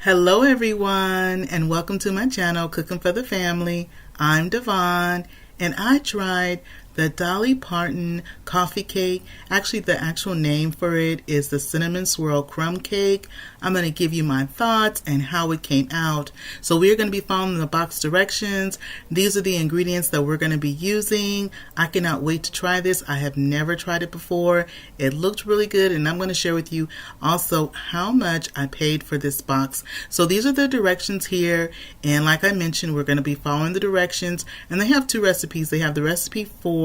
Hello everyone, and welcome to my channel, Cooking for the Family. I'm Dyvonne, and I tried the Dolly Parton coffee cake. Actually, the actual name for it is the Cinnamon Swirl Crumb Cake. I'm going to give you my thoughts and how it came out. So we're going to be following the box directions. These are the ingredients that we're going to be using. I cannot wait to try this. I have never tried it before. It looked really good, and I'm going to share with you also how much I paid for this box. So these are the directions here, and like I mentioned, we're going to be following the directions, and they have two recipes. They have the recipe for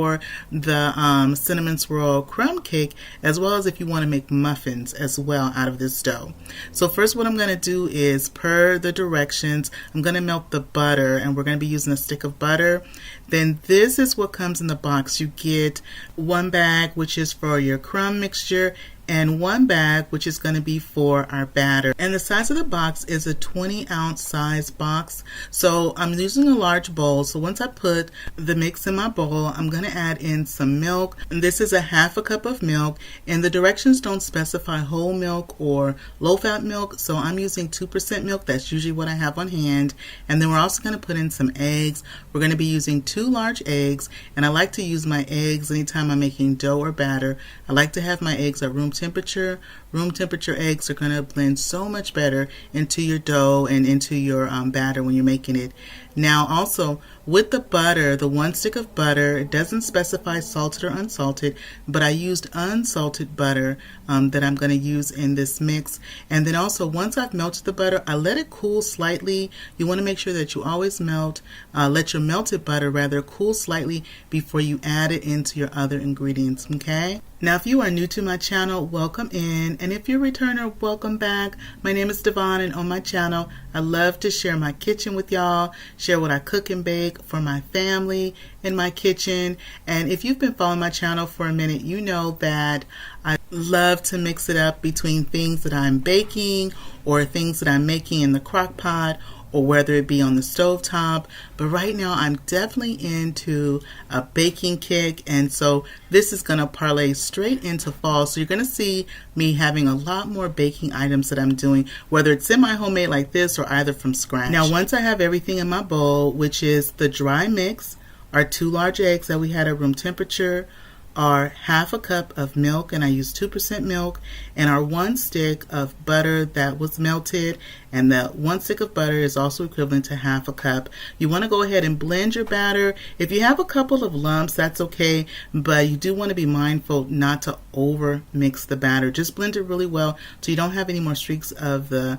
the cinnamon swirl crumb cake, as well as if you want to make muffins as well out of this dough. So first what I'm going to do is, per the directions, I'm going to melt the butter, and we're going to be using a stick of butter. Then this is what comes in the box. You get one bag, which is for your crumb mixture, and one bag which is going to be for our batter. And the size of the box is a 20-ounce size box. So I'm using a large bowl. So once I put the mix in my bowl, I'm going to add in some milk. And this is a half a cup of milk, and the directions don't specify whole milk or low-fat milk, so I'm using 2% milk. That's usually what I have on hand. And then we're also going to put in some eggs. We're going to be using 2 large eggs, and I like to use my eggs anytime I'm making dough or batter. I like to have my eggs at room temperature. Room temperature eggs are going to blend so much better into your dough and into your batter when you're making it. Now also with the butter, the 1 stick of butter, it doesn't specify salted or unsalted, but I used unsalted butter that I'm going to use in this mix. And then also once I've melted the butter, I let it cool slightly. You want to make sure that you always let your melted butter cool slightly before you add it into your other ingredients, okay? Now if you are new to my channel, welcome in, and if you're a returner, welcome back. My name is Dyvonne, and on my channel I love to share my kitchen with y'all, share what I cook and bake for my family in my kitchen. And if you've been following my channel for a minute, you know that I love to mix it up between things that I'm baking or things that I'm making in the crock pot, or whether it be on the stove top. But right now I'm definitely into a baking kick, and so this is going to parlay straight into fall. So you're going to see me having a lot more baking items that I'm doing, whether it's semi-homemade like this or either from scratch. Now once I have everything in my bowl, which is the dry mix, our 2 large eggs that we had at room temperature, our half a cup of milk, and I used 2% milk, and our 1 stick of butter that was melted, and the 1 stick of butter is also equivalent to half a cup. You want to go ahead and blend your batter. If you have a couple of lumps, that's okay, but you do want to be mindful not to over mix the batter. Just blend it really well so you don't have any more streaks of the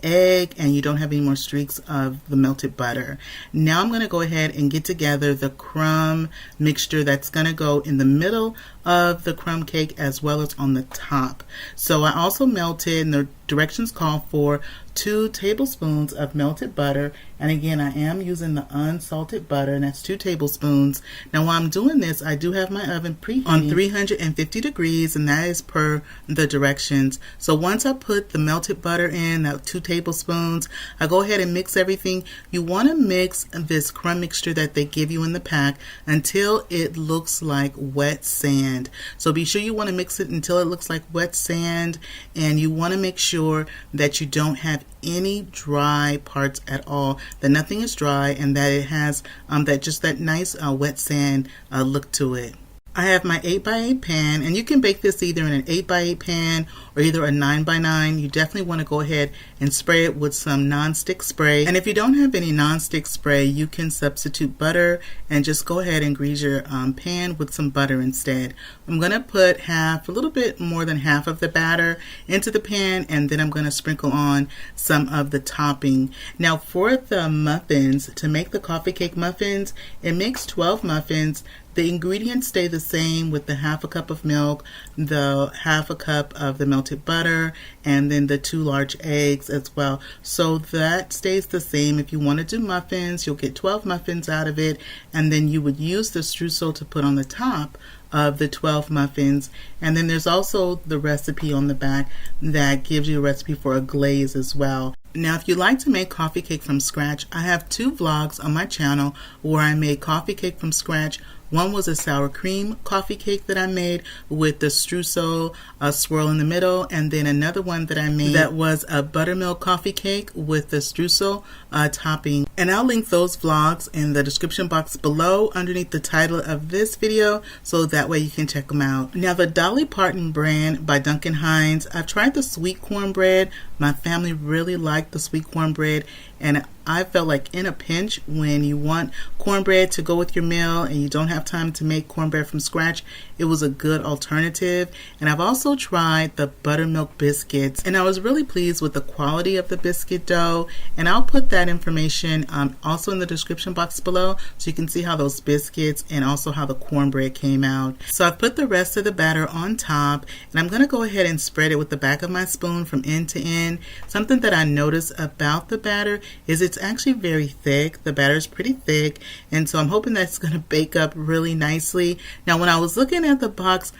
egg, and you don't have any more streaks of the melted butter. Now I'm going to go ahead and get together the crumb mixture that's going to go in the middle of the crumb cake as well as on the top. So I also melted, and the directions call for 2 tablespoons of melted butter, and again I am using the unsalted butter, and that's 2 tablespoons. Now while I'm doing this, I do have my oven preheating on 350 degrees, and that is per the directions. So once I put the melted butter in, that 2 tablespoons, I go ahead and mix everything. You want to mix this crumb mixture that they give you in the pack until it looks like wet sand. So be sure you want to mix it until it looks like wet sand, and you want to make sure that you don't have any dry parts at all, that nothing is dry, and that it has that nice wet sand look to it. I have my 8x8 pan, and you can bake this either in an 8x8 pan or either a 9x9. You definitely want to go ahead and spray it with some non-stick spray. And if you don't have any non-stick spray, you can substitute butter and just go ahead and grease your pan with some butter instead. I'm going to put a little bit more than half of the batter into the pan, and then I'm going to sprinkle on some of the topping. Now for the muffins, to make the coffee cake muffins, it makes 12 muffins. The ingredients stay the same with the half a cup of milk, the half a cup of the melted butter, and then the 2 large eggs as well. So that stays the same. If you want to do muffins, you'll get 12 muffins out of it, and then you would use the streusel to put on the top of the 12 muffins. And then there's also the recipe on the back that gives you a recipe for a glaze as well. Now if you like to make coffee cake from scratch, I have 2 vlogs on my channel where I made coffee cake from scratch. One was a sour cream coffee cake that I made with the streusel swirl in the middle, and then another one that I made that was a buttermilk coffee cake with the streusel topping. And I'll link those vlogs in the description box below underneath the title of this video, so that way you can check them out. Now, the Dolly Parton brand by Duncan Hines, I've tried the sweet cornbread. My family really liked the sweet cornbread, and I felt like in a pinch when you want cornbread to go with your meal and you don't have time to make cornbread from scratch, it was a good alternative. And I've also tried the buttermilk biscuits, and I was really pleased with the quality of the biscuit dough, and I'll put that information also in the description box below so you can see how those biscuits and also how the cornbread came out. So I've put the rest of the batter on top, and I'm going to go ahead and spread it with the back of my spoon from end to end. Something that I noticed about the batter is it's actually very thick. The batter is pretty thick, and so I'm hoping that's going to bake up really nicely. Now, when I was looking at the box,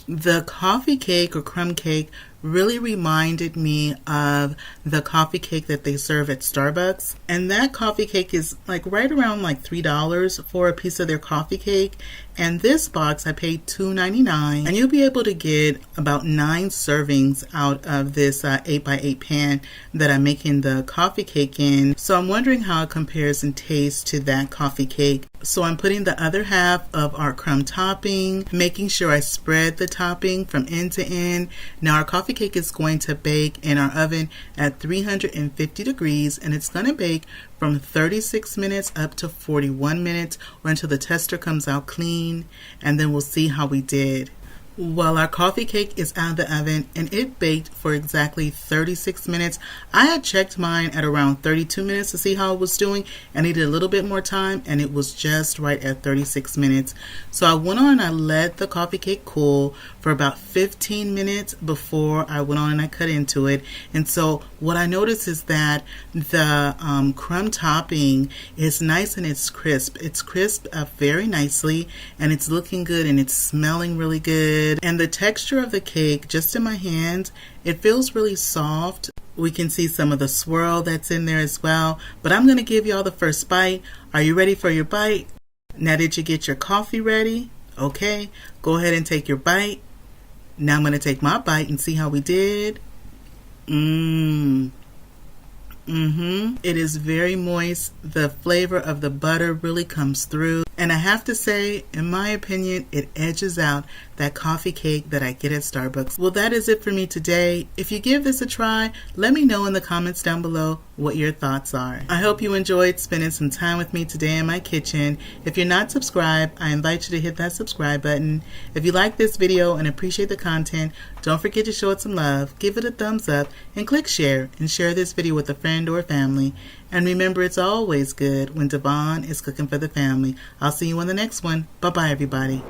the coffee cake or crumb cake really reminded me of the coffee cake that they serve at Starbucks, and that coffee cake is like right around like $3 for a piece of their coffee cake. And this box I paid $2.99, and you'll be able to get about 9 servings out of this 8x8 pan that I'm making the coffee cake in. So I'm wondering how it compares in taste to that coffee cake. So I'm putting the other half of our crumb topping, making sure I spread the topping from end to end. Now, our coffee cake is going to bake in our oven at 350 degrees, and it's going to bake from 36 minutes up to 41 minutes or until the tester comes out clean, and then we'll see how we did. Well, our coffee cake is out of the oven, and it baked for exactly 36 minutes. I had checked mine at around 32 minutes to see how it was doing. I needed a little bit more time, and it was just right at 36 minutes. So I went on and I let the coffee cake cool for about 15 minutes before I went on and I cut into it. And so what I noticed is that the crumb topping is nice and it's crisp. It's crisped up very nicely, and it's looking good, and it's smelling really good. And the texture of the cake, just in my hands, it feels really soft. We can see some of the swirl that's in there as well. But I'm going to give y'all the first bite. Are you ready for your bite? Now, did you get your coffee ready? Okay, go ahead and take your bite. Now I'm going to take my bite and see how we did. It is very moist. The flavor of the butter really comes through. And I have to say, in my opinion, it edges out that coffee cake that I get at Starbucks. Well, that is it for me today. If you give this a try, let me know in the comments down below what your thoughts are. I hope you enjoyed spending some time with me today in my kitchen. If you're not subscribed, I invite you to hit that subscribe button. If you like this video and appreciate the content, don't forget to show it some love, give it a thumbs up, and click share, and share this video with a friend or family. And remember, it's always good when Dyvonne is cooking for the family. I'll see you on the next one. Bye-bye, everybody.